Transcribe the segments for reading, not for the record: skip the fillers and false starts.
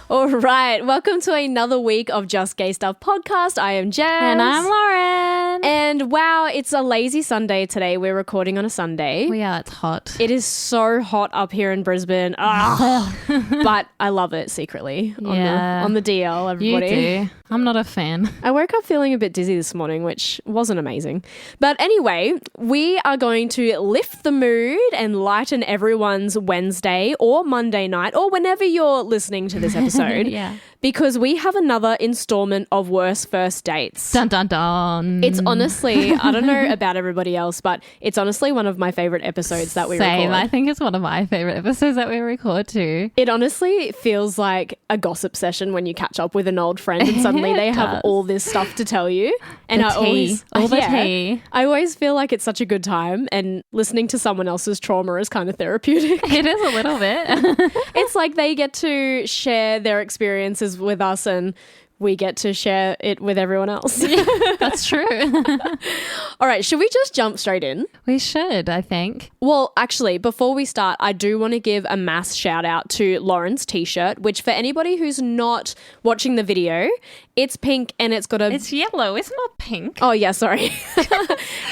All right, welcome to another week of Just Gay Stuff podcast. I am Jess. And I'm Lauren. And wow, it's a lazy Sunday today. We're recording on a Sunday. We are, it's hot. It is so hot up here in Brisbane. But I love it secretly on the DL, everybody. You do. I'm not a fan. I woke up feeling a bit dizzy this morning, which wasn't amazing. But anyway, we are going to lift the mood and lighten everyone's Wednesday or Monday night or whenever you're listening to this episode. Yeah. Because we have another installment of Worst First Dates. Dun, dun, dun. It's honestly, I don't know about everybody else, but it's honestly one of my favorite episodes that we Same. record. I think it's one of my favorite episodes that we record too. It honestly feels like a gossip session when you catch up with an old friend and suddenly they have all this stuff to tell you. And the tea. Tea. I always feel like it's such a good time, and listening to someone else's trauma is kind of therapeutic. It is a little bit. It's like they get to share their experiences with us and we get to share it with everyone else. That's true. All right, should we just jump straight in? We should, I think. Well, actually, before we start, I do want to give a mass shout out to Lauren's t-shirt, which for anybody who's not watching the video, it's pink and it's got a... It's yellow. It's not pink. Oh, yeah, sorry.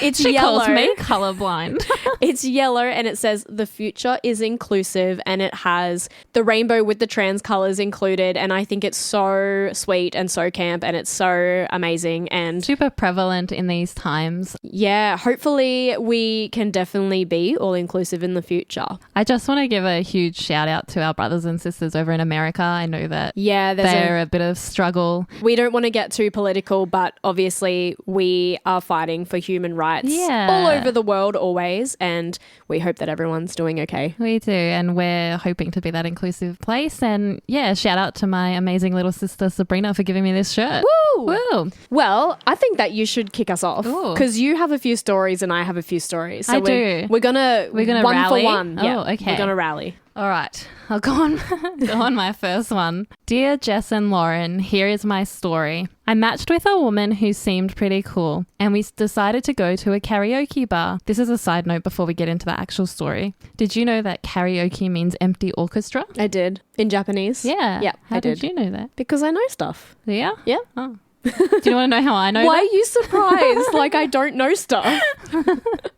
It's she yellow. calls me colorblind. It's yellow and it says the future is inclusive, and it has the rainbow with the trans colors included, and I think it's so sweet and so camp and it's so amazing and super prevalent in these times. Yeah, hopefully we can definitely be all inclusive in the future. I just want to give a huge shout out to our brothers and sisters over in America. I know that they're a bit of struggle. We don't want to get too political, but obviously we are fighting for human rights all over the world always, and we hope that everyone's doing okay. We do, and we're hoping to be that inclusive place. And yeah, shout out to my amazing little sister Sabrina for giving me this shirt. Woo! Woo! Well, I think that you should kick us off because you have a few stories and I have a few stories. So we're gonna one rally? for one. Oh, yeah, okay. We're gonna rally. All right, I'll go on my first one. Dear Jess and Lauren, here is my story. I matched with a woman who seemed pretty cool, and we decided to go to a karaoke bar. This is a side note before we get into the actual story. Did you know that karaoke means empty orchestra? I did. In Japanese? Yeah. Yeah, How I did. you know that? Because I know stuff. Yeah? Yeah. Oh. Do you want to know how I know Why that? are you surprised? Like I don't know stuff. Do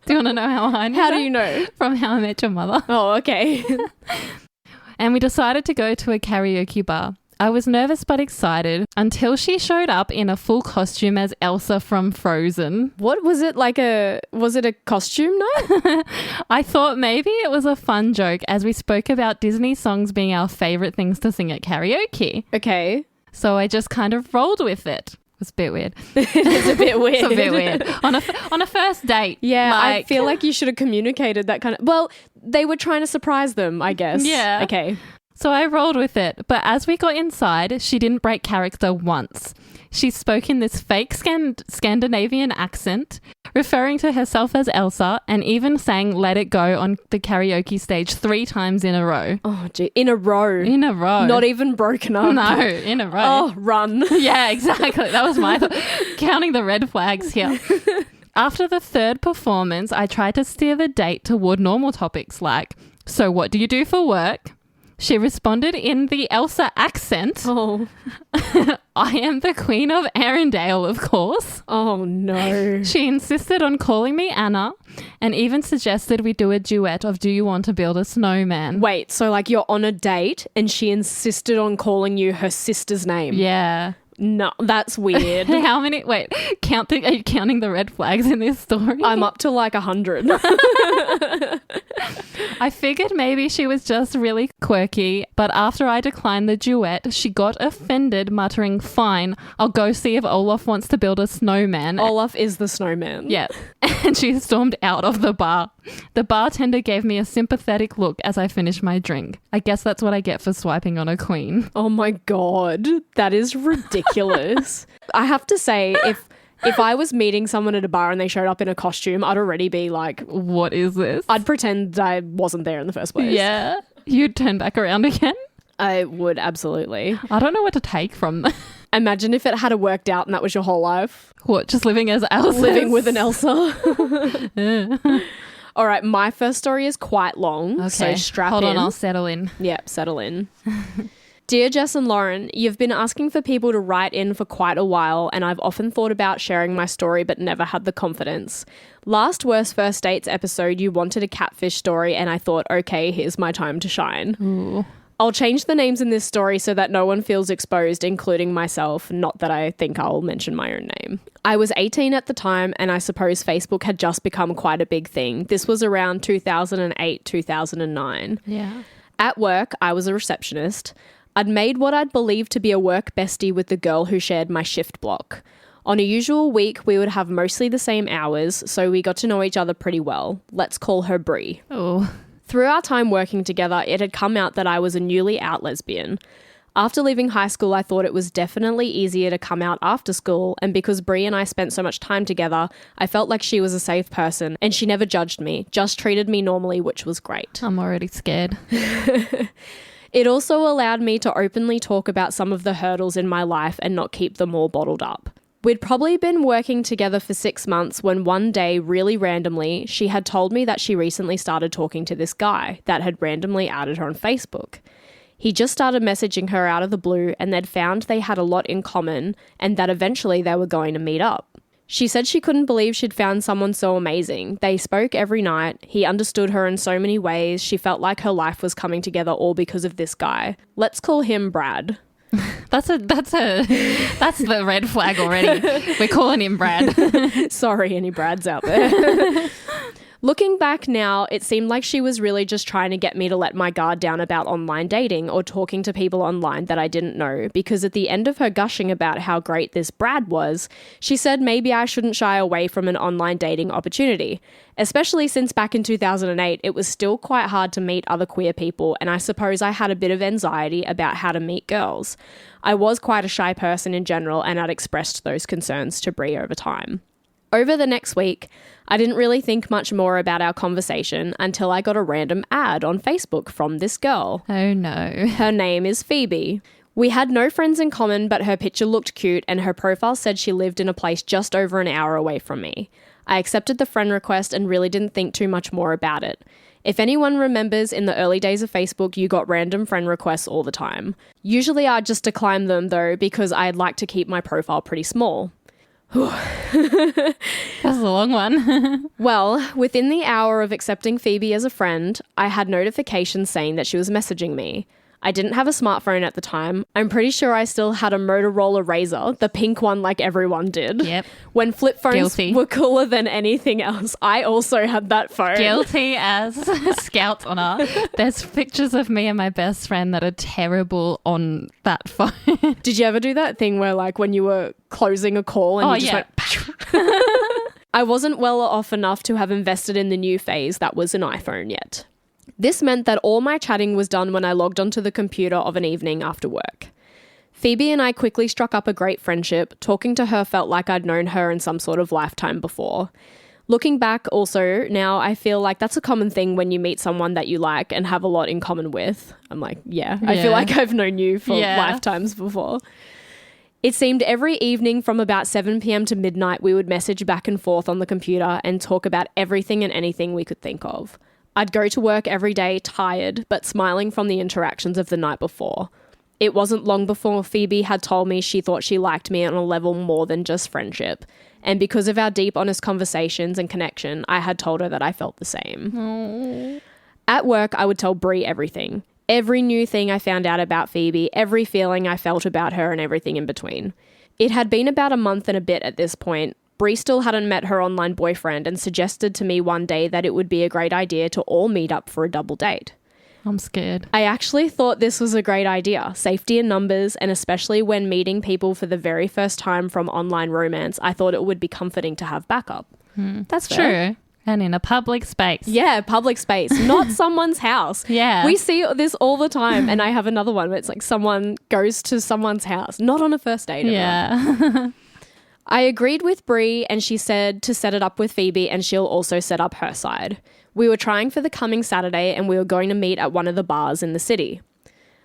you want to know how I know How that? do you know? From How I Met Your Mother. Oh, okay. And we decided to go to a karaoke bar. I was nervous but excited until she showed up in a full costume as Elsa from Frozen. What was it was it a costume night? I thought maybe it was a fun joke as we spoke about Disney songs being our favorite things to sing at karaoke. Okay. So I just kind of rolled with it. It was a bit weird. It's a bit weird. It's a bit weird. On a first date. Yeah, I feel like you should have communicated that kind of... Well, they were trying to surprise them, I guess. Yeah. Okay. So I rolled with it, but as we got inside, she didn't break character once. She spoke in this fake Scandinavian accent, referring to herself as Elsa, and even sang Let It Go on the karaoke stage 3 times in a row. Oh, gee. In a row. In a row. Not even broken up. No, in a row. Oh, run. Yeah, exactly. That was my thought. Counting the red flags here. After the third performance, I tried to steer the date toward normal topics like, so what do you do for work? She responded in the Elsa accent. Oh. I am the Queen of Arendelle, of course. Oh, no. She insisted on calling me Anna and even suggested we do a duet of Do You Want to Build a Snowman? Wait, so like you're on a date and she insisted on calling you her sister's name? Yeah. No, that's weird. How many? Wait, are you counting the red flags in this story? I'm up to like 100. I figured maybe she was just really quirky, but after I declined the duet, she got offended, muttering, fine, I'll go see if Olaf wants to build a snowman. Olaf is the snowman. Yeah. And she stormed out of the bar. The bartender gave me a sympathetic look as I finished my drink. I guess that's what I get for swiping on a queen. Oh my God. That is ridiculous. I have to say, if I was meeting someone at a bar and they showed up in a costume, I'd already be like, what is this? I'd pretend I wasn't there in the first place. Yeah. You'd turn back around again? I would, absolutely. I don't know what to take from that. Imagine if it had worked out and that was your whole life. What, just living as Elsa? Living with an Elsa. All right, my first story is quite long, so strap in. Hold on, I'll settle in. Yep, settle in. Dear Jess and Lauren, you've been asking for people to write in for quite a while, and I've often thought about sharing my story but never had the confidence. Last Worst First Dates episode, you wanted a catfish story, and I thought, okay, here's my time to shine. Ooh. I'll change the names in this story so that no one feels exposed, including myself, not that I think I'll mention my own name. I was 18 at the time, and I suppose Facebook had just become quite a big thing. This was around 2008, 2009. Yeah. At work, I was a receptionist. I'd made what I'd believed to be a work bestie with the girl who shared my shift block. On a usual week, we would have mostly the same hours, so we got to know each other pretty well. Let's call her Brie. Oh. Through our time working together, it had come out that I was a newly out lesbian. After leaving high school, I thought it was definitely easier to come out after school, and because Brie and I spent so much time together, I felt like she was a safe person, and she never judged me, just treated me normally, which was great. I'm already scared. It also allowed me to openly talk about some of the hurdles in my life and not keep them all bottled up. We'd probably been working together for 6 months when one day, really randomly, she had told me that she recently started talking to this guy that had randomly added her on Facebook. He just started messaging her out of the blue, and they'd found they had a lot in common and that eventually they were going to meet up. She said she couldn't believe she'd found someone so amazing. They spoke every night. He understood her in so many ways. She felt like her life was coming together all because of this guy. Let's call him Brad. That's the red flag already. We're calling him Brad. Sorry, any Brads out there. Looking back now, it seemed like she was really just trying to get me to let my guard down about online dating or talking to people online that I didn't know, because at the end of her gushing about how great this Brad was, she said maybe I shouldn't shy away from an online dating opportunity. Especially since back in 2008, it was still quite hard to meet other queer people, and I suppose I had a bit of anxiety about how to meet girls. I was quite a shy person in general, and I'd expressed those concerns to Brie over time. Over the next week, I didn't really think much more about our conversation until I got a random ad on Facebook from this girl. Oh no. Her name is Phoebe. We had no friends in common, but her picture looked cute and her profile said she lived in a place just over an hour away from me. I accepted the friend request and really didn't think too much more about it. If anyone remembers, in the early days of Facebook, you got random friend requests all the time. Usually I'd just decline them though, because I'd like to keep my profile pretty small. That's a long one. Well, within the hour of accepting Phoebe as a friend, I had notifications saying that she was messaging me. I didn't have a smartphone at the time. I'm pretty sure I still had a Motorola Razr, the pink one like everyone did. Yep. When flip phones Guilty. were cooler than anything else, I also had that phone. Guilty as Scout's honour. There's pictures of me and my best friend that are terrible on that phone. Did you ever do that thing where like when you were closing a call and you just went... I wasn't well off enough to have invested in the new phase that was an iPhone yet. This meant that all my chatting was done when I logged onto the computer of an evening after work. Phoebe and I quickly struck up a great friendship. Talking to her felt like I'd known her in some sort of lifetime before. Looking back also, now I feel like that's a common thing when you meet someone that you like and have a lot in common with. I'm like, yeah. I feel like I've known you for lifetimes before. It seemed every evening from about 7 p.m. to midnight we would message back and forth on the computer and talk about everything and anything we could think of. I'd go to work every day tired, but smiling from the interactions of the night before. It wasn't long before Phoebe had told me she thought she liked me on a level more than just friendship. And because of our deep, honest conversations and connection, I had told her that I felt the same. Aww. At work, I would tell Brie everything. Every new thing I found out about Phoebe, every feeling I felt about her, and everything in between. It had been about a month and a bit at this point. Brie still hadn't met her online boyfriend and suggested to me one day that it would be a great idea to all meet up for a double date. I'm scared. I actually thought this was a great idea. Safety in numbers, and especially when meeting people for the very first time from online romance, I thought it would be comforting to have backup. That's fair. True. And in a public space. Yeah, public space, not someone's house. Yeah. We see this all the time. And I have another one where it's like someone goes to someone's house, not on a first date. Yeah. I agreed with Brie and she said to set it up with Phoebe and she'll also set up her side. We were trying for the coming Saturday and we were going to meet at one of the bars in the city.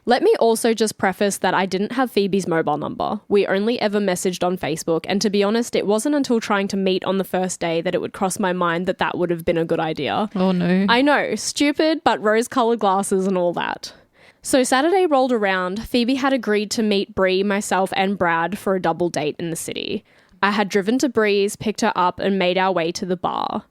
Let me also just preface that I didn't have Phoebe's mobile number. We only ever messaged on Facebook, and to be honest, it wasn't until trying to meet on the first day that it would cross my mind that that would have been a good idea. Oh no. I know, stupid, but rose-colored glasses and all that. So Saturday rolled around. Phoebe had agreed to meet Bree, myself, and Brad for a double date in the city. I had driven to Bree's, picked her up, and made our way to the bar.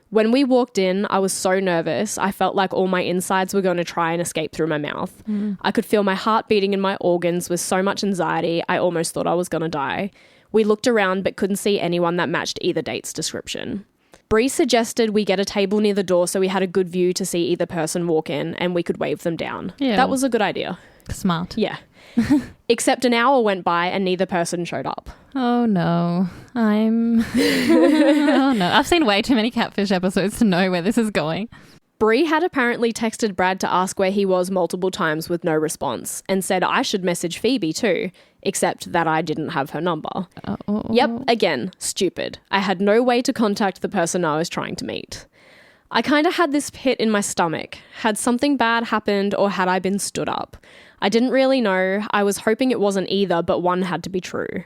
When we walked in, I was so nervous. I felt like all my insides were going to try and escape through my mouth. I could feel my heart beating in my organs with so much anxiety, I almost thought I was going to die. We looked around but couldn't see anyone that matched either date's description. Bree suggested we get a table near the door so we had a good view to see either person walk in and we could wave them down. Yeah. That was a good idea. Smart. Yeah. Except an hour went by and neither person showed up. Oh no. Oh no. I've seen way too many Catfish episodes to know where this is going. Bree had apparently texted Brad to ask where he was multiple times with no response and said I should message Phoebe too, except that I didn't have her number. Oh. Yep, again, stupid. I had no way to contact the person I was trying to meet. I kind of had this pit in my stomach. Had something bad happened or had I been stood up? I didn't really know. I was hoping it wasn't either, but one had to be true.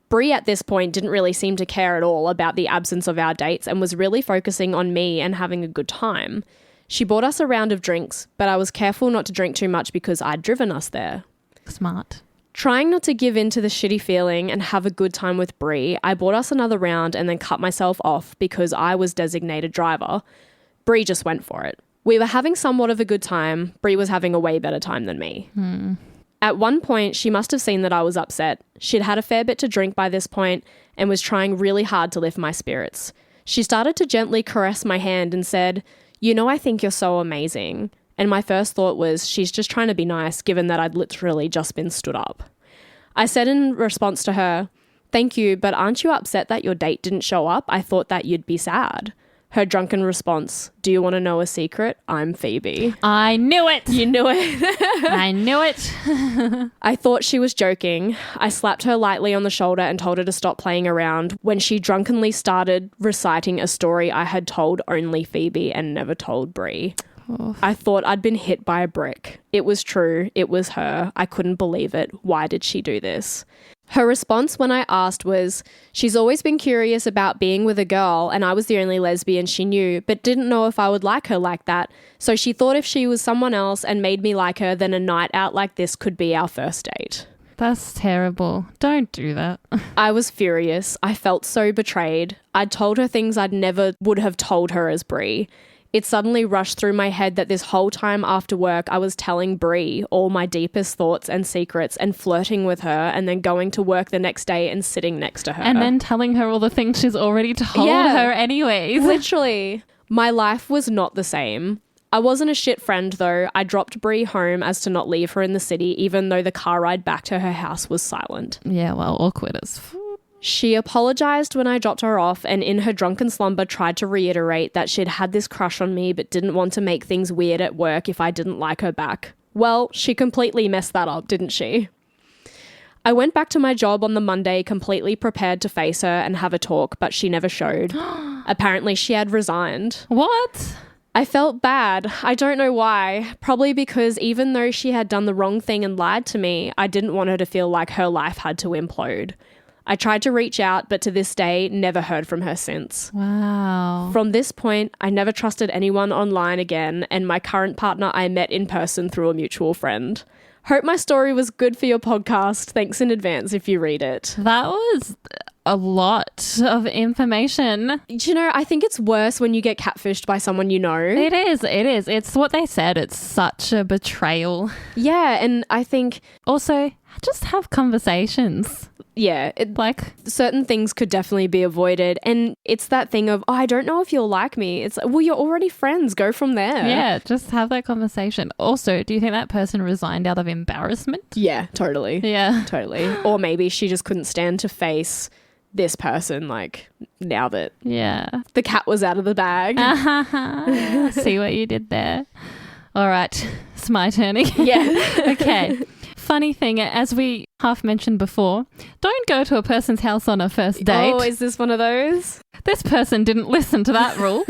Bree at this point didn't really seem to care at all about the absence of our dates and was really focusing on me and having a good time. She bought us a round of drinks, but I was careful not to drink too much because I'd driven us there. Smart. Trying not to give in to the shitty feeling and have a good time with Bree, I bought us another round and then cut myself off because I was designated driver. Bree just went for it. We were having somewhat of a good time. Bree was having a way better time than me. At one point, she must have seen that I was upset. She'd had a fair bit to drink by this point and was trying really hard to lift my spirits. She started to gently caress my hand and said, "You know, I think you're so amazing." And my first thought was, she's just trying to be nice, given that I'd literally just been stood up. I said in response to her, "Thank you, but aren't you upset that your date didn't show up? I thought that you'd be sad." Her drunken response, "Do you want to know a secret? I'm Phoebe." I knew it. You knew it. I knew it. I thought she was joking. I slapped her lightly on the shoulder and told her to stop playing around when she drunkenly started reciting a story I had told only Phoebe and never told Bree. I thought I'd been hit by a brick. It was true. It was her. I couldn't believe it. Why did she do this? Her response when I asked was, she's always been curious about being with a girl and I was the only lesbian she knew, but didn't know if I would like her like that. So she thought if she was someone else and made me like her, then a night out like this could be our first date. That's terrible. Don't do that. I was furious. I felt so betrayed. I'd told her things I'd never would have told her as Bree. It suddenly rushed through my head that this whole time after work I was telling Bree all my deepest thoughts and secrets and flirting with her and then going to work the next day and sitting next to her. And then telling her all the things she's already told her anyways. Literally. My life was not the same. I wasn't a shit friend though. I dropped Bree home as to not leave her in the city even though the car ride back to her house was silent. Yeah, well, awkward as She apologized when I dropped her off and in her drunken slumber tried to reiterate that she'd had this crush on me but didn't want to make things weird at work if I didn't like her back. Well, she completely messed that up, didn't she? I went back to my job on the Monday completely prepared to face her and have a talk, but she never showed. Apparently she had resigned. What? I felt bad. I don't know why. Probably because even though she had done the wrong thing and lied to me, I didn't want her to feel like her life had to implode. I tried to reach out, but to this day, never heard from her since. Wow. From this point, I never trusted anyone online again, and my current partner I met in person through a mutual friend. Hope my story was good for your podcast. Thanks in advance if you read it. That was a lot of information. Do you know, I think it's worse when you get catfished by someone you know. It is. It's what they said. It's such a betrayal. Yeah, and I think... Also, just have conversations. Yeah, like certain things could definitely be avoided. And it's that thing of, I don't know if you'll like me. It's like, well, you're already friends. Go from there. Yeah, just have that conversation. Also, do you think that person resigned out of embarrassment? Yeah, totally. Yeah. Totally. Or maybe she just couldn't stand to face this person, like, now that the cat was out of the bag. See what you did there. All right, it's my turn again. Yeah. Okay. Funny thing, as we half mentioned before, don't go to a person's house on a first date. Oh, is this one of those? This person didn't listen to that rule.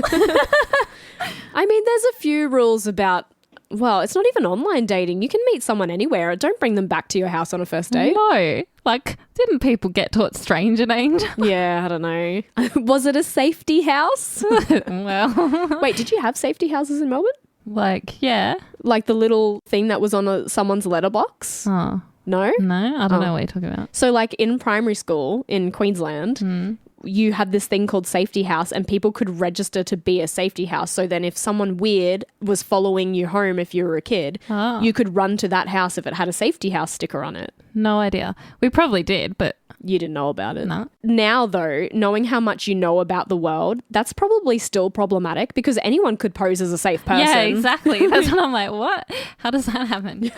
I mean, there's a few rules about, well, it's not even online dating. You can meet someone anywhere. Don't bring them back to your house on a first date. No. Like, didn't people get taught stranger named? Yeah, I don't know. Was it a safety house? Well. Wait, did you have safety houses in Melbourne? Like, yeah. Like the little thing that was on someone's letterbox? Oh. No? No, I don't know what you're talking about. So like in primary school in Queensland, you had this thing called safety house and people could register to be a safety house. So then if someone weird was following you home if you were a kid, you could run to that house if it had a safety house sticker on it. No idea. We probably did, but... You didn't know about it. No. Now, though, knowing how much you know about the world, that's probably still problematic because anyone could pose as a safe person. Yeah, exactly. That's what I'm like, what? How does that happen?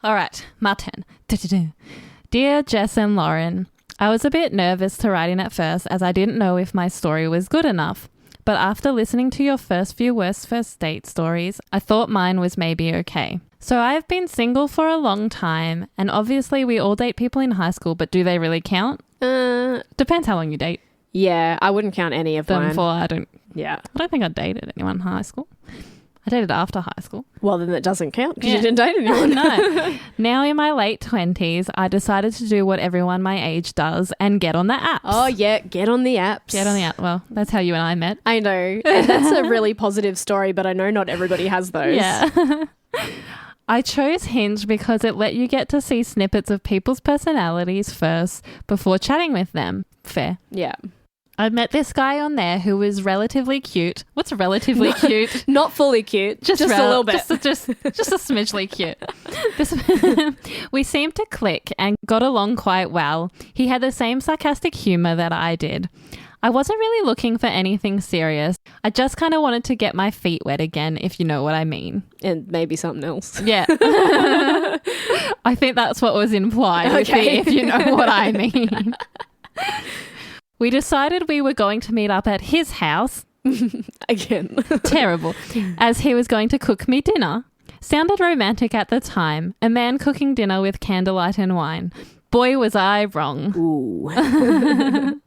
All right, my turn. Dear Jess and Lauren, I was a bit nervous to write in at first as I didn't know if my story was good enough. But after listening to your first few worst first date stories, I thought mine was maybe okay. So I've been single for a long time, and obviously we all date people in high school, but do they really count? Depends how long you date. Yeah, I wouldn't count any of mine. I don't think I dated anyone in high school. I dated after high school. Well, then that doesn't count because you didn't date anyone. No. Now in my late 20s, I decided to do what everyone my age does and get on the apps. Oh, yeah. Get on the apps. Get on the app. Well, that's how you and I met. I know. And that's a really positive story, but I know not everybody has those. Yeah. I chose Hinge because it let you get to see snippets of people's personalities first before chatting with them. Fair. Yeah. I met this guy on there who was relatively cute. What's relatively cute? Not fully cute. Just a little bit. Just a smidgely cute. We seemed to click and got along quite well. He had the same sarcastic humor that I did. I wasn't really looking for anything serious. I just kind of wanted to get my feet wet again, if you know what I mean. And maybe something else. Yeah. I think that's what was implied. Okay. If you know what I mean. We decided we were going to meet up at his house. Again. Terrible. As he was going to cook me dinner. Sounded romantic at the time. A man cooking dinner with candlelight and wine. Boy, was I wrong. Ooh.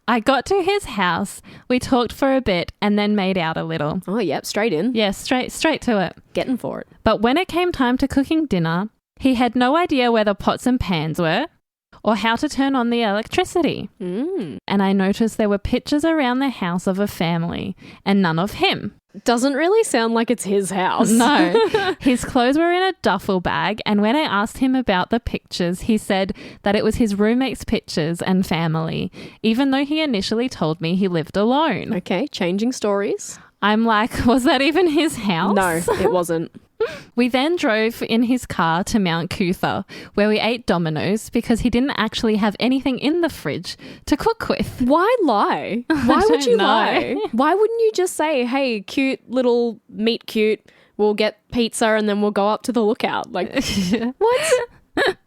I got to his house. We talked for a bit and then made out a little. Oh, yep. Straight in. Yeah, straight to it. Getting for it. But when it came time to cooking dinner, he had no idea where the pots and pans were or how to turn on the electricity. And I noticed there were pictures around the house of a family and none of him. Doesn't really sound like it's his house. No. His clothes were in a duffel bag, and when I asked him about the pictures, he said that it was his roommate's pictures and family, even though he initially told me he lived alone. Okay, changing stories. I'm like, was that even his house? No, it wasn't. We then drove in his car to Mount Cootha, where we ate Domino's because he didn't actually have anything in the fridge to cook with. Why lie? Why would you lie? Why wouldn't you just say, hey, cute little meet cute, we'll get pizza and then we'll go up to the lookout? Like, what?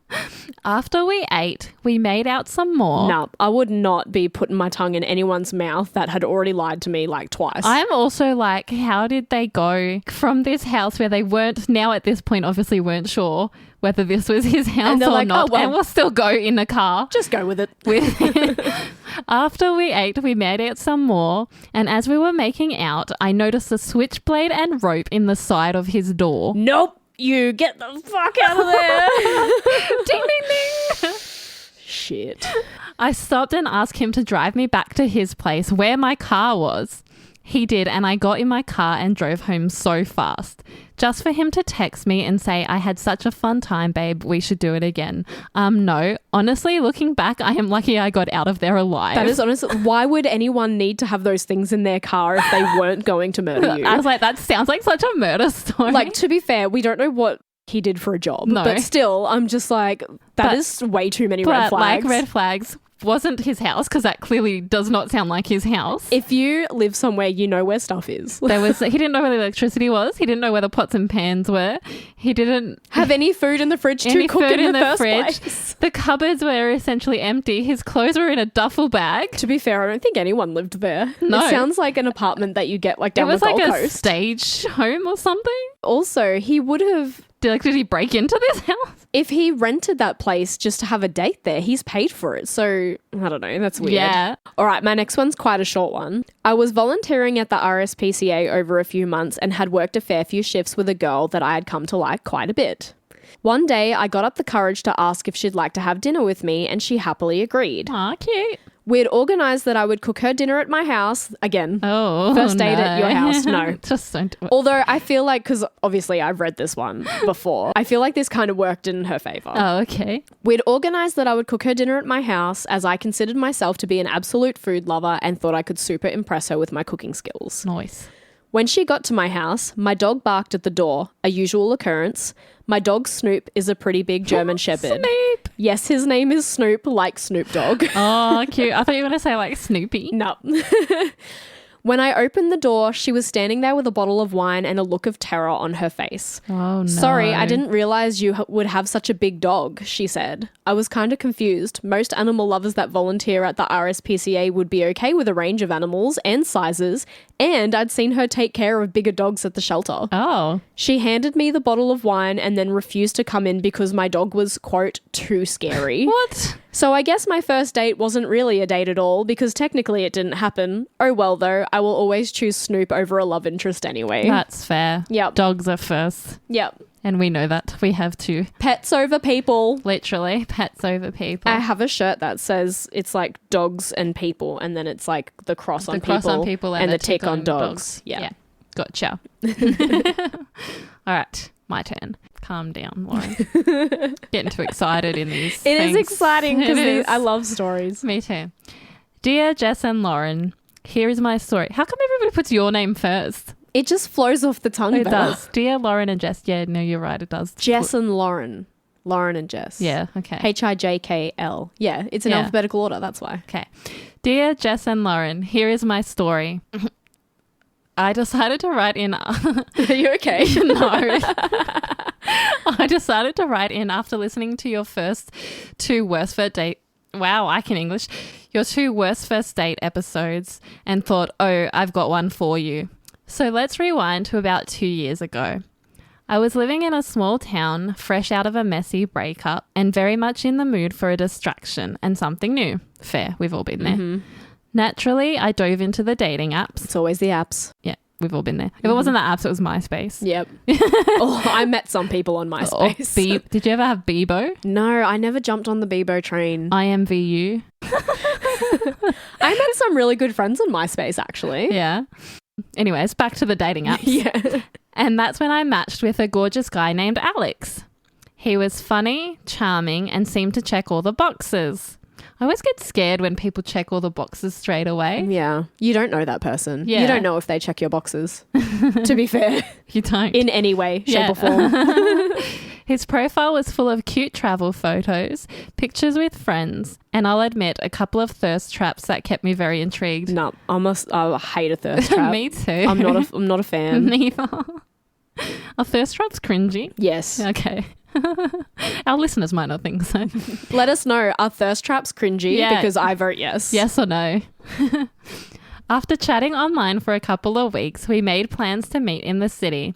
After we ate, we made out some more. No, I would not be putting my tongue in anyone's mouth that had already lied to me like twice. I'm also like, how did they go from this house where they weren't, now at this point obviously weren't sure whether this was his house or like, not, oh, well, and we'll still go in the car. Just go with it. After we ate, we made out some more, and as we were making out, I noticed a switchblade and rope in the side of his door. Nope. You get the fuck out of there. Ding, ding, ding. Shit. I stopped and asked him to drive me back to his place where my car was. He did, and I got in my car and drove home so fast. Just for him to text me and say, I had such a fun time, babe, we should do it again. No. Honestly, looking back, I am lucky I got out of there alive. That is honest. Why would anyone need to have those things in their car if they weren't going to murder you? I was like, that sounds like such a murder story. Like, to be fair, we don't know what he did for a job. No. But still, I'm just like, that is way too many red flags. Like red flags. Wasn't his house, because that clearly does not sound like his house. If you live somewhere, you know where stuff is. He didn't know where the electricity was. He didn't know where the pots and pans were. He didn't have any food in the fridge to cook in the first place. The cupboards were essentially empty. His clothes were in a duffel bag. To be fair, I don't think anyone lived there. No. It sounds like an apartment that you get like down the Gold Coast. It was like a stage home or something. Also, he would have... Did he break into this house? If he rented that place just to have a date there, he's paid for it. So, I don't know. That's weird. Yeah. All right, my next one's quite a short one. I was volunteering at the RSPCA over a few months and had worked a fair few shifts with a girl that I had come to like quite a bit. One day, I got up the courage to ask if she'd like to have dinner with me, and she happily agreed. Aw, cute. We'd organised that I would cook her dinner at my house. Again, Oh, first date at your house. No. Just don't do it. Although I feel like, because obviously I've read this one before, I feel like this kind of worked in her favour. Oh, okay. We'd organised that I would cook her dinner at my house as I considered myself to be an absolute food lover and thought I could super impress her with my cooking skills. Nice. When she got to my house, my dog barked at the door, a usual occurrence. My dog Snoop is a pretty big German Shepherd. Snoop. Yes, his name is Snoop, like Snoop Dogg. Oh, cute. I thought you were going to say like Snoopy. No. When I opened the door, she was standing there with a bottle of wine and a look of terror on her face. Oh, no. Sorry, I didn't realize you would have such a big dog, she said. I was kind of confused. Most animal lovers that volunteer at the RSPCA would be okay with a range of animals and sizes, and I'd seen her take care of bigger dogs at the shelter. Oh. She handed me the bottle of wine and then refused to come in because my dog was, quote, too scary. What? So I guess my first date wasn't really a date at all because technically it didn't happen. Oh well though, I will always choose Snoop over a love interest anyway. That's fair. Yep. Dogs are first. Yep. And we know that. We have to. Pets over people. Literally, pets over people. I have a shirt that says it's like dogs and people, and then it's like the cross on people and the tick on dogs. Yeah. Gotcha. All right. My turn. Calm down, Lauren. Getting too excited in these It things. is exciting It is. because I love stories. Me too. Dear Jess and Lauren, here is my story. How come everybody puts your name first? It just flows off the tongue It better. does. Dear Lauren and Jess. Yeah, no, you're right. It does. Jess and Lauren. Lauren and Jess. Yeah, okay. HIJKL. Yeah, it's in Yeah. alphabetical order. That's why. Okay. Dear Jess and Lauren, here is my story. I decided to write in... Are you okay? No. I decided to write in after listening to your first two worst first date... Wow, I can English. Your two worst first date episodes and thought, oh, I've got one for you. So let's rewind to about 2 years ago. I was living in a small town, fresh out of a messy breakup and very much in the mood for a distraction and something new. Fair, we've all been there. Mm-hmm. Naturally, I dove into the dating apps. It's always the apps. Yeah, we've all been there. If it wasn't the apps, it was MySpace. Yep. Oh, I met some people on MySpace. Did you ever have Bebo? No, I never jumped on the Bebo train. IMVU? I met some really good friends on MySpace, actually. Yeah. Anyways, back to the dating apps. Yeah. And that's when I matched with a gorgeous guy named Alex. He was funny, charming, and seemed to check all the boxes. I always get scared when people check all the boxes straight away. Yeah. You don't know that person. Yeah. You don't know if they check your boxes, to be fair. You don't. In any way, shape or form. His profile was full of cute travel photos, pictures with friends, and I'll admit a couple of thirst traps that kept me very intrigued. No, I hate a thirst trap. Me too. I'm not a fan. Neither. Are thirst traps cringy? Yes. Okay. Our listeners might not think so. Let us know, are thirst traps cringy? Yeah. Because I vote yes. Yes or no? After chatting online for a couple of weeks, we made plans to meet in the city.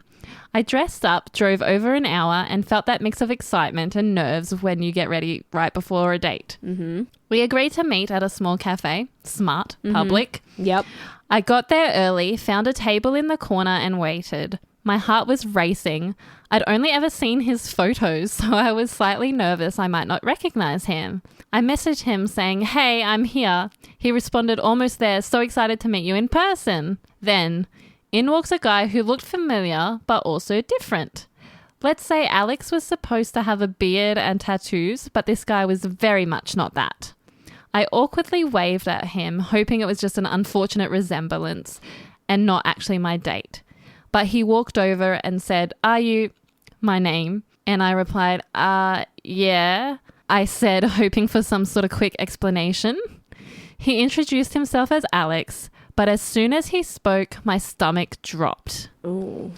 I dressed up, drove over an hour, and felt that mix of excitement and nerves when you get ready right before a date. Mm-hmm. We agreed to meet at a small cafe, smart, public. Yep. I got there early, found a table in the corner and waited. My heart was racing. I'd only ever seen his photos, so I was slightly nervous I might not recognize him. I messaged him saying, hey, I'm here. He responded almost there, so excited to meet you in person. Then, in walks a guy who looked familiar, but also different. Let's say Alex was supposed to have a beard and tattoos, but this guy was very much not that. I awkwardly waved at him, hoping it was just an unfortunate resemblance and not actually my date. But he walked over and said, are you my name? And I replied, yeah. I said, hoping for some sort of quick explanation. He introduced himself as Alex, but as soon as he spoke, my stomach dropped. Ooh.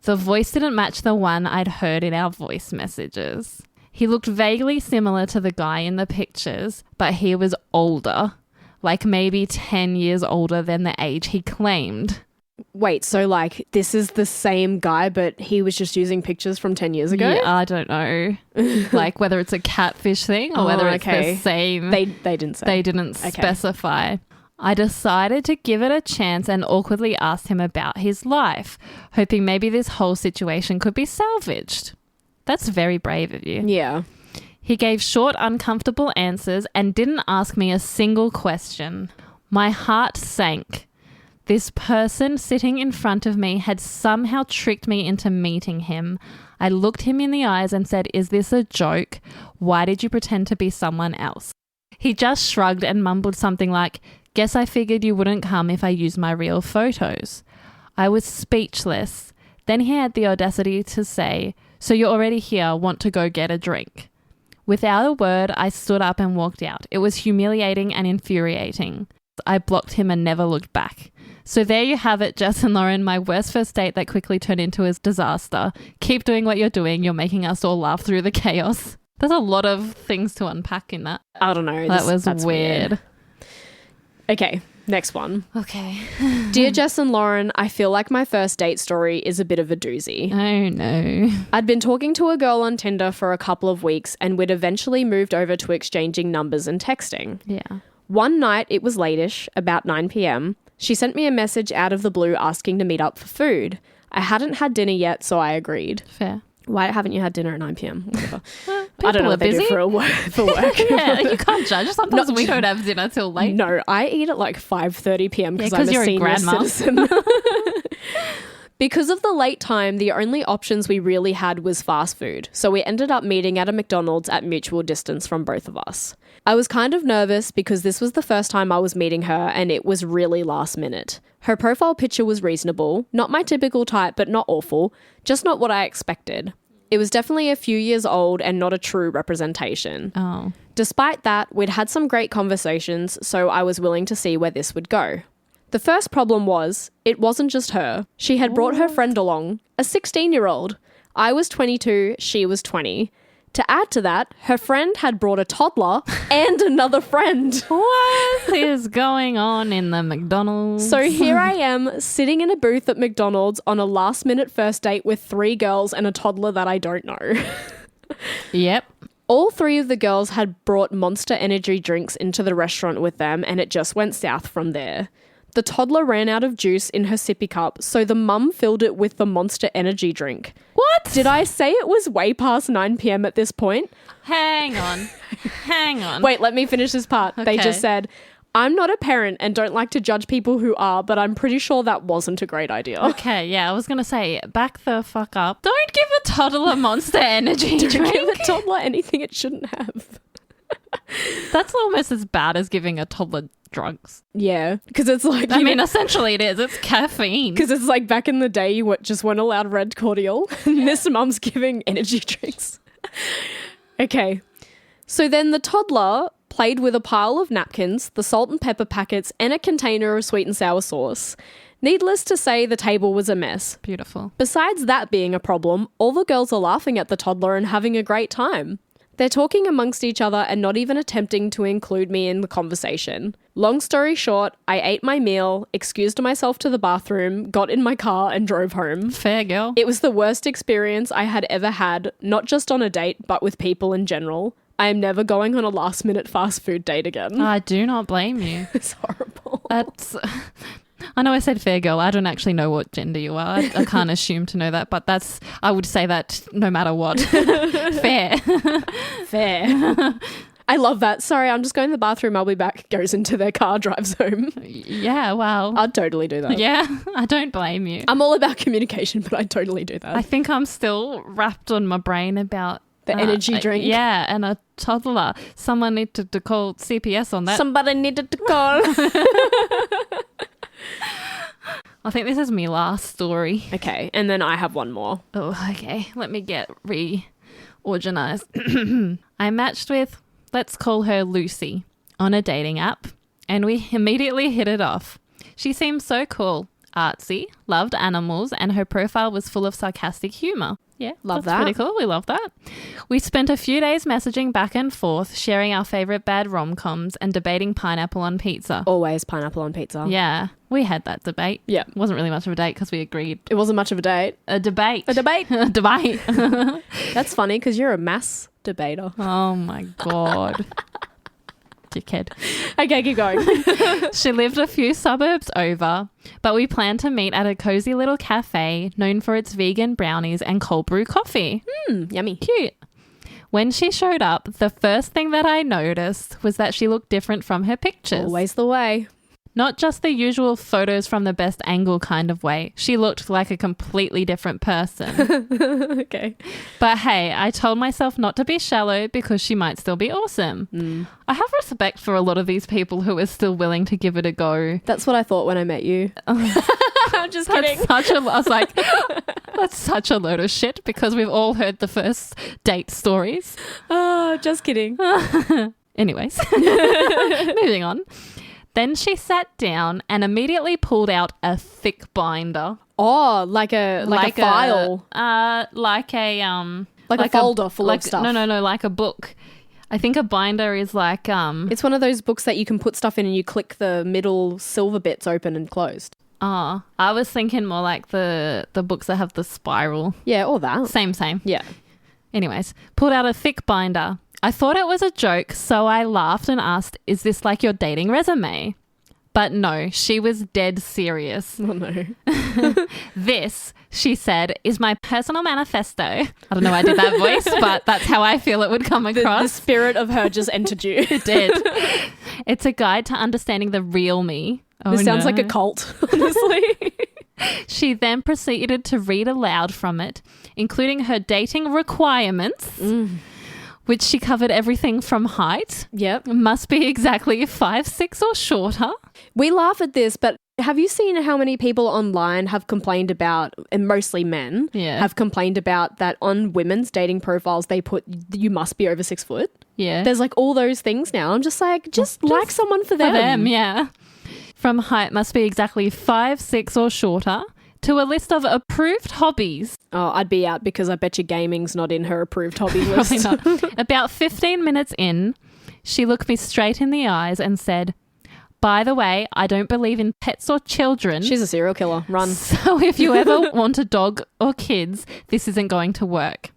The voice didn't match the one I'd heard in our voice messages. He looked vaguely similar to the guy in the pictures, but he was older, like maybe 10 years older than the age he claimed. Wait, so like this is the same guy, but he was just using pictures from 10 years ago? Yeah, I don't know. Like whether it's a catfish thing or whether it's the same. They didn't say. They didn't specify. I decided to give it a chance and awkwardly asked him about his life, hoping maybe this whole situation could be salvaged. That's very brave of you. Yeah. He gave short, uncomfortable answers and didn't ask me a single question. My heart sank. This person sitting in front of me had somehow tricked me into meeting him. I looked him in the eyes and said, "Is this a joke? Why did you pretend to be someone else?" He just shrugged and mumbled something like, "Guess I figured you wouldn't come if I used my real photos." I was speechless. Then he had the audacity to say, "So you're already here, want to go get a drink?" Without a word, I stood up and walked out. It was humiliating and infuriating. I blocked him and never looked back. So there you have it, Jess and Lauren, my worst first date that quickly turned into a disaster. Keep doing what you're doing. You're making us all laugh through the chaos. There's a lot of things to unpack in that. I don't know. That's weird. Okay, next one. Okay. Dear Jess and Lauren, I feel like my first date story is a bit of a doozy. Oh no. I'd been talking to a girl on Tinder for a couple of weeks and we'd eventually moved over to exchanging numbers and texting. Yeah. One night, it was late-ish, about 9 p.m. She sent me a message out of the blue asking to meet up for food. I hadn't had dinner yet, so I agreed. Fair. Why haven't you had dinner at 9 p.m? Whatever. I don't know what they do for work. Yeah, you can't judge. Sometimes we don't have dinner till late. No, I eat at like 5:30 p.m. because I'm a you're senior a grandma. citizen. Because of the late time, the only options we really had was fast food, so we ended up meeting at a McDonald's at mutual distance from both of us. I was kind of nervous because this was the first time I was meeting her and it was really last minute. Her profile picture was reasonable, not my typical type but not awful, just not what I expected. It was definitely a few years old and not a true representation. Oh. Despite that, we'd had some great conversations, so I was willing to see where this would go. The first problem was, it wasn't just her. She had brought her friend along, a 16-year-old. I was 22, she was 20. To add to that, her friend had brought a toddler and another friend. What is going on in the McDonald's? So here I am, sitting in a booth at McDonald's on a last-minute first date with 3 girls and a toddler that I don't know. Yep. All 3 of the girls had brought Monster Energy drinks into the restaurant with them, and it just went south from there. The toddler ran out of juice in her sippy cup, so the mum filled it with the Monster Energy drink. What? Did I say it was way past 9 p.m. at this point? Hang on. Hang on. Wait, let me finish this part. Okay. They just said, "I'm not a parent and don't like to judge people who are, but I'm pretty sure that wasn't a great idea." Okay, yeah, I was going to say, back the fuck up. Don't give a toddler Monster Energy Don't drink. give a toddler anything it shouldn't have. That's almost as bad as giving a toddler drugs. Yeah, because it's like... I mean, essentially it is. It's caffeine. Because it's like back in the day, you just weren't allowed red cordial. And this mum's giving energy drinks. Okay. So then the toddler played with a pile of napkins, the salt and pepper packets, and a container of sweet and sour sauce. Needless to say, the table was a mess. Beautiful. Besides that being a problem, all the girls are laughing at the toddler and having a great time. They're talking amongst each other and not even attempting to include me in the conversation. Long story short, I ate my meal, excused myself to the bathroom, got in my car and drove home. Fair girl. It was the worst experience I had ever had, not just on a date, but with people in general. I am never going on a last-minute fast food date again. I do not blame you. It's horrible. That's... I know I said fair girl. I don't actually know what gender you are. I can't assume to know that, but I would say that no matter what. Fair. Fair. I love that. Sorry, I'm just going to the bathroom. I'll be back. Goes into their car, drives home. Yeah, wow. I'd totally do that. Yeah, I don't blame you. I'm all about communication, but I'd totally do that. I think I'm still wrapped on my brain about the energy drink. Yeah, and a toddler. Someone needed to call CPS on that. Somebody needed to call. I think this is my last story. Okay, and then I have one more. Oh, okay. Let me get reorganized. I matched with, let's call her Lucy, on a dating app, and we immediately hit it off. She seemed so cool, artsy, loved animals, and her profile was full of sarcastic humor. Yeah, love that's that. Pretty cool. We love that. We spent a few days messaging back and forth, sharing our favorite bad rom-coms and debating pineapple on pizza. Always pineapple on pizza. Yeah, we had that debate. Yeah. It wasn't really much of a date because we agreed. It wasn't much of a date. A debate. A debate. A debate. That's funny because you're a mass debater. Oh my God. Dickhead. Okay, keep going. She lived a few suburbs over, but we planned to meet at a cozy little cafe known for its vegan brownies and cold brew coffee. Yummy. Cute. When she showed up, the first thing that I noticed was that she looked different from her pictures. Always the way. Not just the usual photos from the best angle kind of way. She looked like a completely different person. Okay. But hey, I told myself not to be shallow because she might still be awesome. I have respect for a lot of these people who are still willing to give it a go. That's what I thought when I met you. I'm just kidding. I was like, that's such a load of shit because we've all heard the first date stories. Oh, just kidding. Anyways, moving on. Then she sat down and immediately pulled out a thick binder. Oh, like a file. Like a folder full of stuff. No, like a book. I think a binder is like It's one of those books that you can put stuff in and you click the middle silver bits open and closed. I was thinking more like the books that have the spiral. Yeah, or that. Same. Yeah. Anyways, pulled out a thick binder. I thought it was a joke, so I laughed and asked, "Is this like your dating resume?" But no, she was dead serious. Oh no. This, she said, is my personal manifesto. I don't know why I did that voice, but that's how I feel it would come across. The spirit of her just entered you. It did. It's a guide to understanding the real me. This sounds like a cult, honestly. She then proceeded to read aloud from it, including her dating requirements, which she covered everything from height. Yep. Must be exactly 5'6" or shorter. We laugh at this, but have you seen how many people online have complained about, and mostly men, have complained about that on women's dating profiles they put, you must be over 6 foot? Yeah. There's like all those things now. I'm just like, just like someone for them. For them, yeah. From height must be exactly 5'6" or shorter, to a list of approved hobbies. Oh, I'd be out because I bet you gaming's not in her approved hobby list. Probably not. About 15 minutes in, she looked me straight in the eyes and said, "By the way, I don't believe in pets or children. She's a serial killer. Run. So if you ever want a dog or kids, this isn't going to work."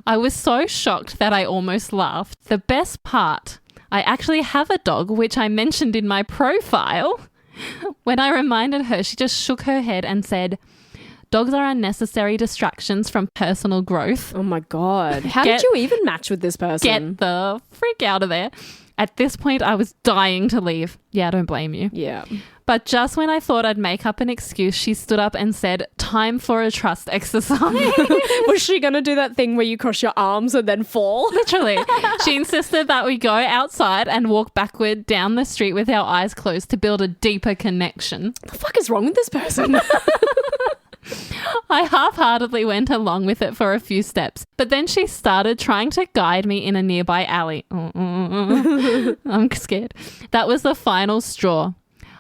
I was so shocked that I almost laughed. The best part, I actually have a dog, which I mentioned in my profile. When I reminded her, she just shook her head and said, "Dogs are unnecessary distractions from personal growth." Oh my God. How did you even match with this person? Get the freak out of there. At this point, I was dying to leave. Yeah, I don't blame you. Yeah. But just when I thought I'd make up an excuse, she stood up and said, "Time for a trust exercise." Was she going to do that thing where you cross your arms and then fall? Literally. She insisted that we go outside and walk backward down the street with our eyes closed to build a deeper connection. What the fuck is wrong with this person? I half-heartedly went along with it for a few steps, but then she started trying to guide me in a nearby alley. I'm scared. That was the final straw.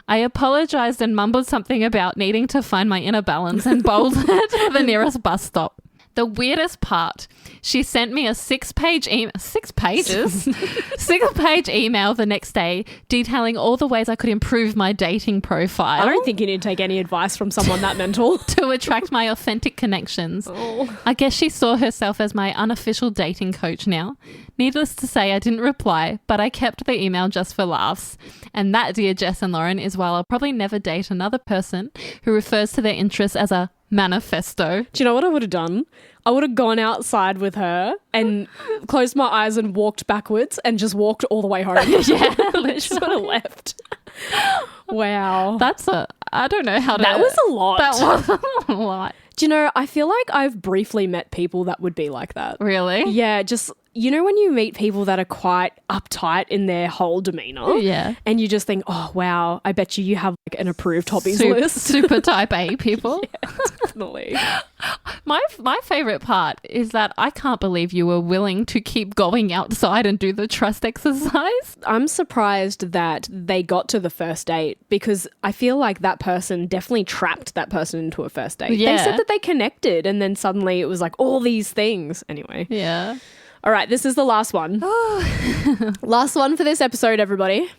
I apologized and mumbled something about needing to find my inner balance and bolted to the nearest bus stop. The weirdest part, she sent me a 6-page email. 6 pages? 6-page email the next day detailing all the ways I could improve my dating profile. I don't think you need to take any advice from someone that mental. To attract my authentic connections. Oh. I guess she saw herself as my unofficial dating coach now. Needless to say, I didn't reply, but I kept the email just for laughs. And that, dear Jess and Lauren, is why I'll probably never date another person who refers to their interests as a manifesto. Do you know what I would have done? I would have gone outside with her and closed my eyes and walked backwards and just walked all the way home. Yeah, just would have left. Wow. I don't know how to... That was a lot. That was a lot. Do you know, I feel like I've briefly met people that would be like that. Really? Yeah, just, you know, when you meet people that are quite uptight in their whole demeanor. Yeah. And you just think, oh, wow, I bet you have like an approved hobbies list. Super type A people. Yeah, definitely. My favorite part is that I can't believe you were willing to keep going outside and do the trust exercise. I'm surprised that they got to the first date because I feel like that person definitely trapped that person into a first date. Yeah. They said that they connected and then suddenly it was like all these things. Anyway. Yeah. All right, this is the last one. Last one for this episode, everybody.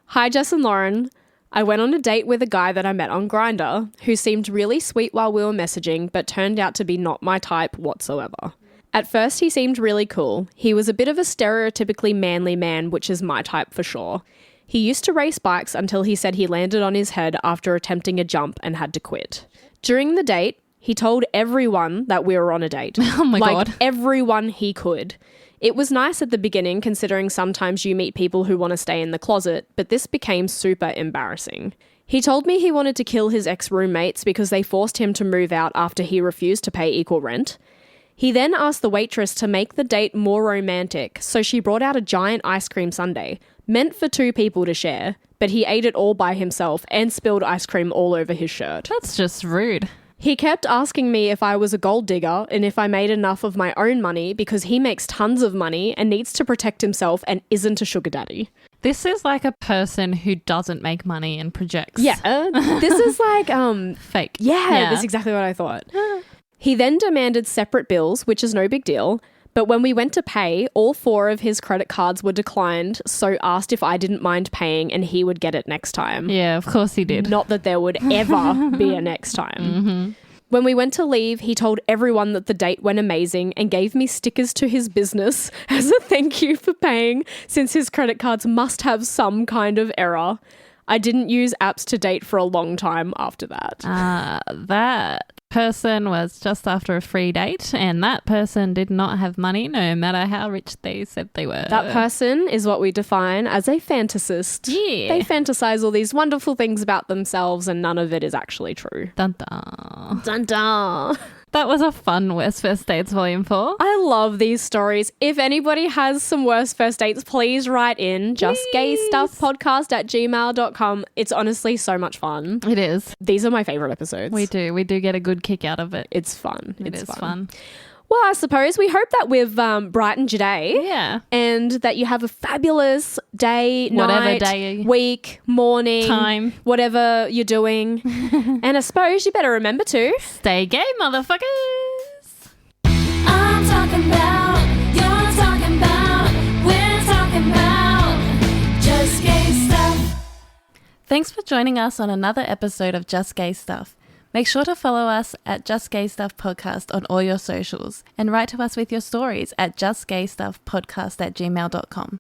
Hi, Jess and Lauren. I went on a date with a guy that I met on Grindr who seemed really sweet while we were messaging, but turned out to be not my type whatsoever. At first, he seemed really cool. He was a bit of a stereotypically manly man, which is my type for sure. He used to race bikes until he said he landed on his head after attempting a jump and had to quit. During the date, he told everyone that we were on a date. Oh my God. Like everyone he could. It was nice at the beginning, considering sometimes you meet people who want to stay in the closet, but this became super embarrassing. He told me he wanted to kill his ex-roommates because they forced him to move out after he refused to pay equal rent. He then asked the waitress to make the date more romantic, so she brought out a giant ice cream sundae, meant for 2 people to share, but he ate it all by himself and spilled ice cream all over his shirt. That's just rude. He kept asking me if I was a gold digger and if I made enough of my own money because he makes tons of money and needs to protect himself and isn't a sugar daddy. This is like a person who doesn't make money and projects. Yeah, this is like... Fake. Yeah, that's exactly what I thought. He then demanded separate bills, which is no big deal. But when we went to pay, all 4 of his credit cards were declined, so asked if I didn't mind paying and he would get it next time. Yeah, of course he did. Not that there would ever be a next time. Mm-hmm. When we went to leave, he told everyone that the date went amazing and gave me stickers to his business as a thank you for paying, since his credit cards must have some kind of error. I didn't use apps to date for a long time after that. That person was just after a free date, and that person did not have money no matter how rich they said they were. That person is what we define as a fantasist. Yeah. They fantasize all these wonderful things about themselves and none of it is actually true. Dun dun. Dun dun. That was a fun Worst First Dates Volume 4. I love these stories. If anybody has some worst first dates, please write in. justgaystuffpodcast@gmail.com. It's honestly so much fun. It is. These are my favorite episodes. We do get a good kick out of it. It's fun. It is fun. Well, I suppose we hope that we've brightened your day. Yeah. And that you have a fabulous day, Whatever night, day, week, morning, time, whatever you're doing. And I suppose you better remember to stay gay, motherfuckers. I'm talking about, you're talking about, we're talking about just gay stuff. Thanks for joining us on another episode of Just Gay Stuff. Make sure to follow us at Just Gay Stuff Podcast on all your socials and write to us with your stories at justgaystuffpodcast@gmail.com.